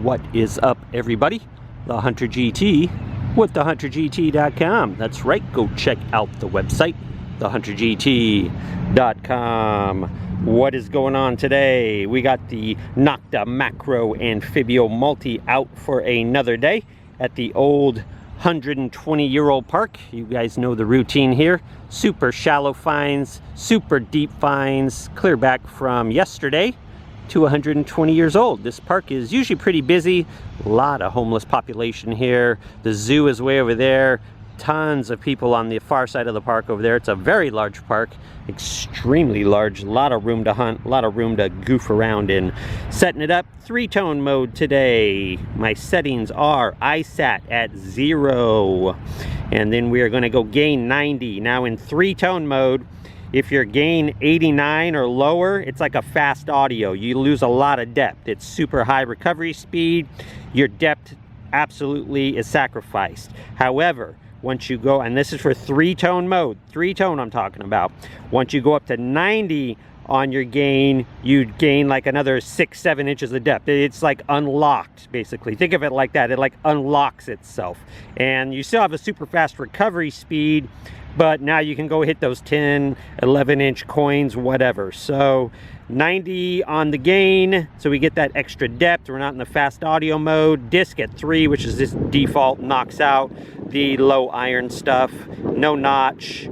What is up, everybody? TheHunterGT with TheHunterGT.com. That's right, go check out the website, TheHunterGT.com. What is going on today? We got the Nokta Makro Anfibio Multi out for another day at the old 120-year-old park. You guys know the routine here. Super shallow finds, super deep finds, clear back from yesterday to 120 years old. This park is usually pretty busy. A lot of homeless population here. The zoo is way over there. Tons of people on the far side of the park over there. It's a very large park, extremely large. A lot of room to hunt, a lot of room to goof around in. Setting it up, three-tone mode today. My settings are ISAT at 0. And then we are going to go gain 90. Now in three-tone mode, if you're gain 89 or lower, it's like a fast audio. You lose a lot of depth. It's super high recovery speed. Your depth absolutely is sacrificed. However, once you go, and this is for three-tone mode, three-tone I'm talking about. Once you go up to 90 on your gain, you gain like another 6-7 inches of depth. It's like unlocked, basically. Think of it like that. It like unlocks itself. And you still have a super fast recovery speed, but now you can go hit those 10, 11-inch coins, whatever. So 90 on the gain, so we get that extra depth. We're not in the fast audio mode. Disc at 3, which is this default, knocks out the low iron stuff. No notch.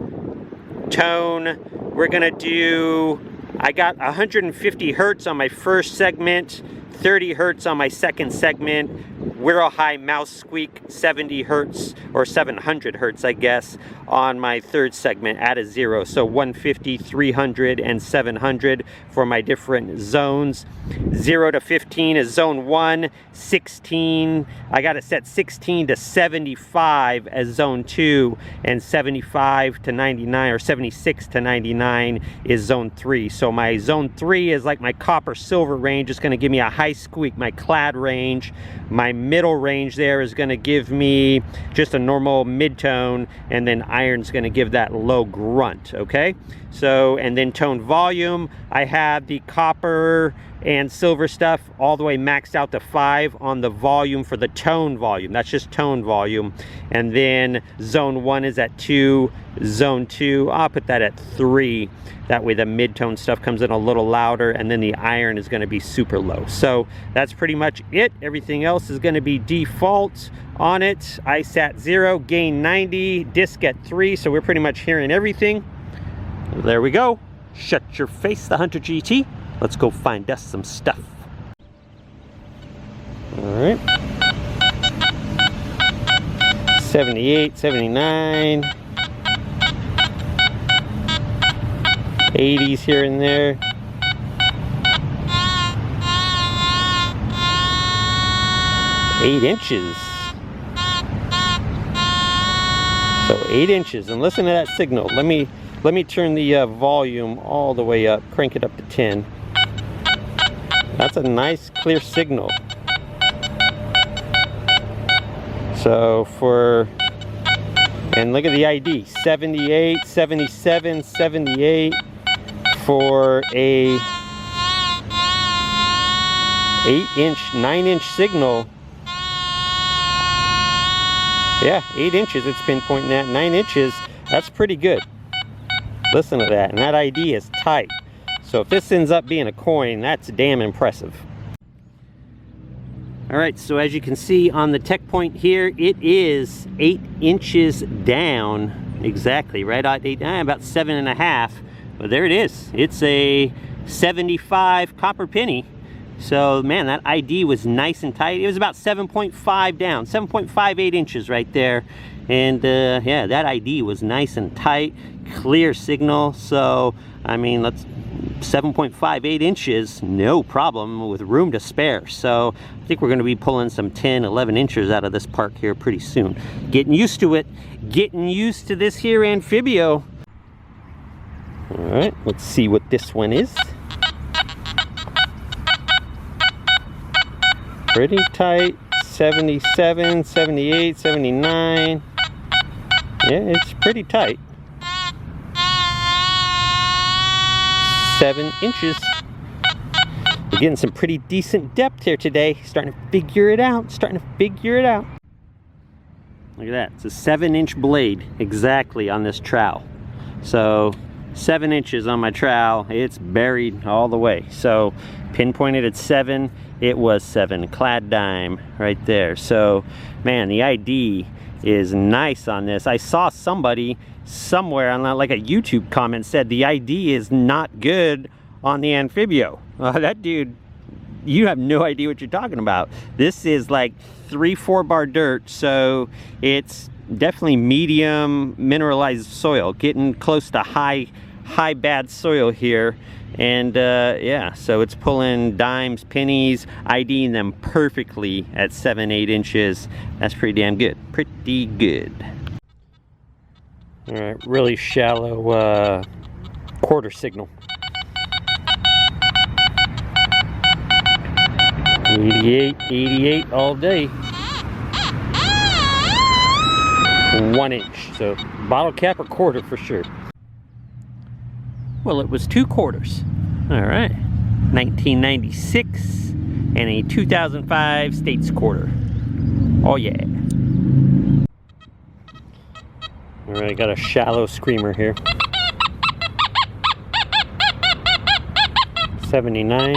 Tone, we're gonna do, I got 150 hertz on my first segment, 30 hertz on my second segment, Whirl High Mouse Squeak 70 hertz or 700 hertz, I guess, on my third segment at a 0. So 150, 300, and 700 for my different zones. 0 to 15 is zone 1, 16, I got it set 16 to 75 as zone 2, and 75 to 99 or 76 to 99 is zone 3. So my zone 3 is like my copper silver range. It's going to give me a high squeak, my clad range. My middle range there is going to give me just a normal mid-tone, and then iron's going to give that low grunt, okay? So, and then tone volume, I have the copper and silver stuff all the way maxed out to 5 on the volume for the tone volume. That's just tone volume. And then zone 1 is at 2, zone 2, I'll put that at 3. That way the mid-tone stuff comes in a little louder, and then the iron is going to be super low. So that's pretty much it. Everything else is going to be default on it. ISAT 0, gain 90, disc at 3, so we're pretty much hearing everything. There we go. Shut your face, the Hunter GT. Let's go find us some stuff. All right. 78, 79. 80s here and there. 8 inches. So 8 inches, and listen to that signal. Let me turn the volume all the way up, crank it up to 10. That's a nice clear signal. So for, and look at the ID, 78, 77, 78 for a 8-inch, 9-inch signal. Yeah, 8 inches it's pinpointing at, 9 inches, that's pretty good. Listen to that, and that ID is tight. So if this ends up being a coin, that's damn impressive. All right, so as you can see on the tech point here, it is 8 inches down, exactly, right at 8, about 7.5. But there it is. It's a 75 copper penny. So man, that ID was nice and tight. It was about 7.5 down, 7.58 inches right there. And yeah, that ID was nice and tight, clear signal. So I mean, let's 7.58 inches, no problem, with room to spare. So I think we're going to be pulling some 10, 11 inches out of this park here pretty soon. Getting used to it, getting used to this here Anfibio. All right, let's see what this one is. Pretty tight. 77, 78, 79. Yeah, it's pretty tight. 7 inches. We're getting some pretty decent depth here today. Starting to figure it out. Look at that. It's a 7-inch blade exactly on this trowel. So 7 inches on my trowel. It's buried all the way. So pinpointed at 7. It was 7. Clad dime right there. So man, the ID is nice on this. I saw somebody somewhere on like a YouTube comment said the ID is not good on the Anfibio. That dude, you have no idea what you're talking about. This is like 3-4 bar dirt, so it's definitely medium mineralized soil, getting close to high bad soil here. And yeah, so it's pulling dimes, pennies, IDing them perfectly at 7-8 inches. That's pretty damn good. Pretty good. All right, really shallow quarter signal. 88 all day. 1 inch, so bottle cap or quarter for sure. Well, it was 2 quarters. All right, 1996 and a 2005 States quarter. Oh yeah. All right, got a shallow screamer here. 79,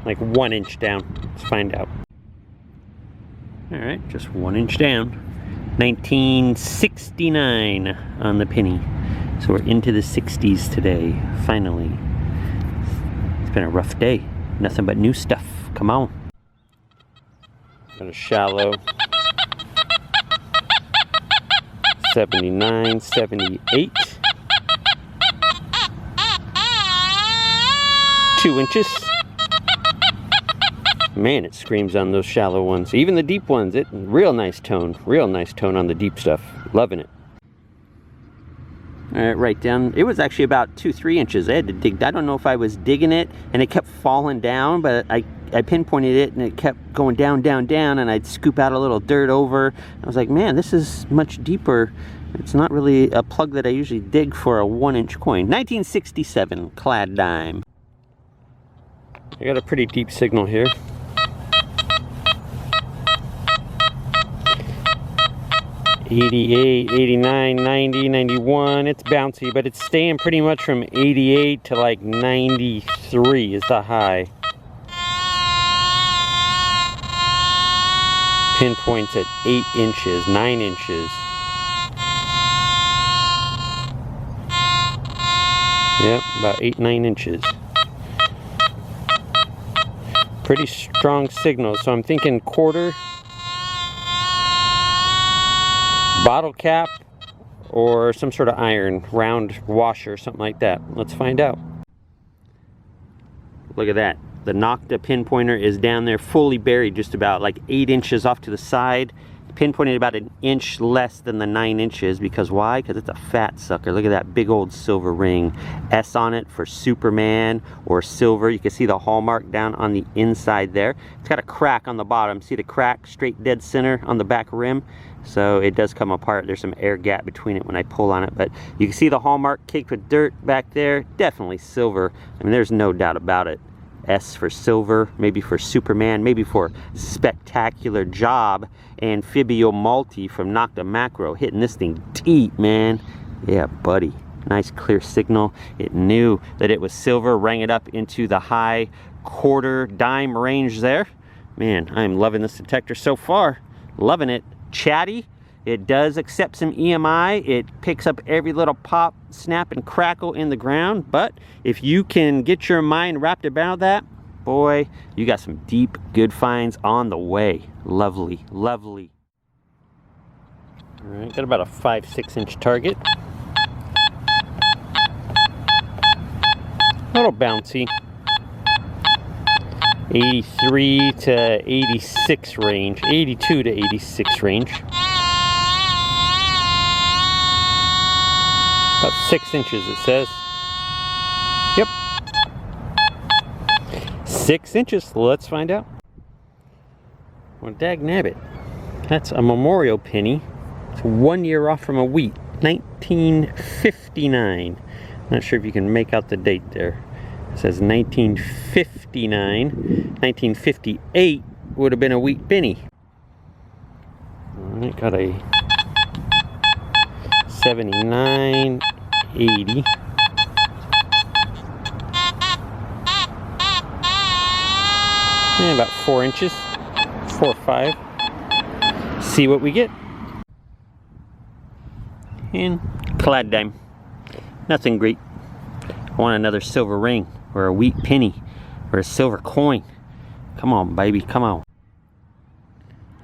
like 1 inch down. Let's find out. All right, just 1 inch down. 1969 on the penny. So we're into the 60s today, finally. It's been a rough day. Nothing but new stuff. Come on. Got a shallow. 79, 78. 2 inches. Man, it screams on those shallow ones. Even the deep ones, real nice tone on the deep stuff. Loving it. All right, right down. It was actually about 2-3 inches. I had to dig. I don't know if I was digging it and it kept falling down, but I pinpointed it and it kept going down, and I'd scoop out a little dirt over. I was like, man, this is much deeper. It's not really a plug that I usually dig for a 1 inch coin. 1967 clad dime. I got a pretty deep signal here. 88, 89, 90, 91. It's bouncy, but it's staying pretty much from 88 to like 93 is the high. Pinpoints at 8 inches, 9 inches. Yep, about 8-9 inches. Pretty strong signal, so I'm thinking quarter, bottle cap, or some sort of iron, round washer, something like that. Let's find out. Look at that. The Nokta pinpointer is down there fully buried, just about like 8 inches off to the side. Pinpointed about an inch less than the 9 inches. Because why? Because it's a fat sucker. Look at that big old silver ring. S on it for Superman or silver. You can see the hallmark down on the inside there. It's got a crack on the bottom. See the crack straight dead center on the back rim? So it does come apart. There's some air gap between it when I pull on it. But you can see the hallmark caked with dirt back there. Definitely silver. I mean, there's no doubt about it. S for silver, maybe for Superman, maybe for spectacular job. Anfibio multi from Nokta Makro, hitting this thing deep, man. Yeah, buddy. Nice clear signal. It knew that it was silver, rang it up into the high quarter dime range there. Man, I'm loving this detector so far. Loving it. Chatty. It does accept some EMI. It picks up every little pop, snap, and crackle in the ground. But if you can get your mind wrapped about that, boy, you got some deep, good finds on the way. Lovely, lovely. All right, got about a 5-6 inch target. A little bouncy. 83 to 86 range. 82 to 86 range. About 6 inches, it says. Yep. 6 inches. Let's find out. Well, dag nabbit. That's a memorial penny. It's 1 year off from a wheat. 1959. Not sure if you can make out the date there. It says 1959. 1958 would have been a wheat penny. Alright, got a 79, 80. And about 4 inches, 4 or 5. See what we get. And clad dime. Nothing great. I want another silver ring, or a wheat penny, or a silver coin. Come on, baby, come on.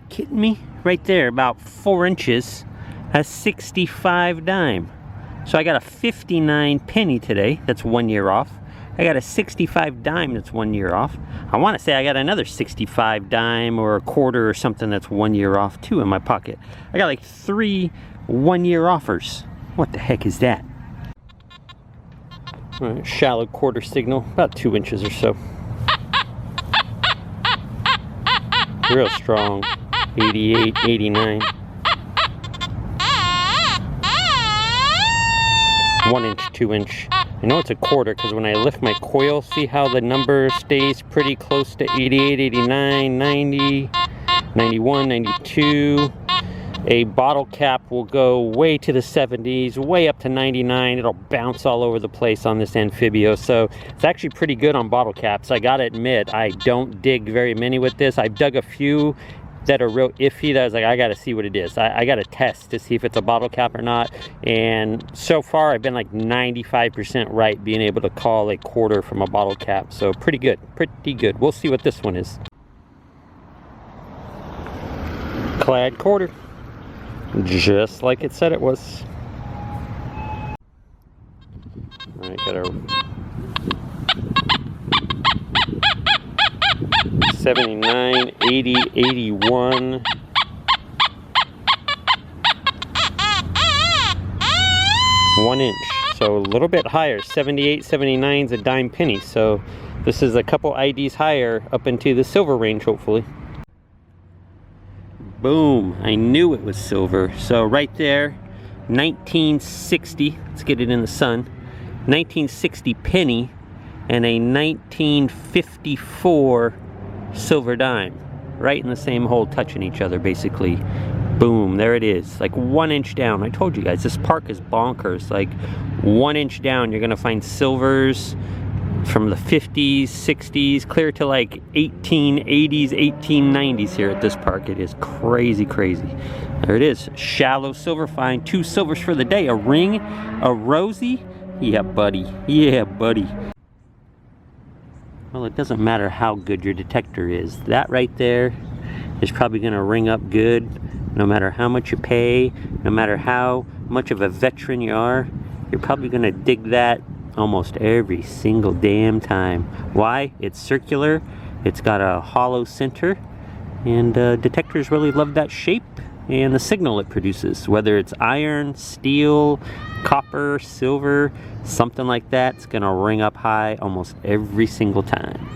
Kidding me? Right there, about 4 inches, a 65 dime. So I got a 59 penny today, that's 1 year off. I got a 65 dime that's 1 year off. I want to say I got another 65 dime or a quarter or something that's 1 year off too in my pocket. I got like 3 1 year offers. What the heck is that? All right, shallow quarter signal, about 2 inches or so. Real strong, 88, 89. 1 inch, 2 inch. I know it's a quarter because when I lift my coil, see how the number stays pretty close to 88, 89, 90, 91, 92. A bottle cap will go way to the 70s, way up to 99. It'll bounce all over the place on this Anfibio. So it's actually pretty good on bottle caps. I gotta admit, I don't dig very many with this. I've dug a few that are real iffy that I was like, I gotta see what it is. I gotta test to see if it's a bottle cap or not. And so far I've been like 95% right being able to call a quarter from a bottle cap. So pretty good, pretty good. We'll see what this one is. Clad quarter. Just like it said it was. Alright, got our 79, 80, 81. One inch, so a little bit higher. 78, 79 is a dime penny, so this is a couple IDs higher up into the silver range, hopefully. Boom, I knew it was silver. So right there, 1960, let's get it in the sun, 1960 penny and a 1954 silver dime. Right in the same hole, touching each other basically. Boom, there it is, like 1 inch down. I told you guys, this park is bonkers. Like 1 inch down, you're gonna find silvers from the 50s, 60s, clear to like 1880s, 1890s here at this park. It is crazy, crazy. There it is, shallow silver find. 2 silvers for the day, a ring, a rosy. Yeah, buddy, yeah, buddy. Well, it doesn't matter how good your detector is. That right there is probably gonna ring up good, no matter how much you pay, no matter how much of a veteran you are. You're probably gonna dig that almost every single damn time. Why? It's circular, it's got a hollow center, and detectors really love that shape and the signal it produces. Whether it's iron, steel, copper, silver, something like that, it's gonna ring up high almost every single time.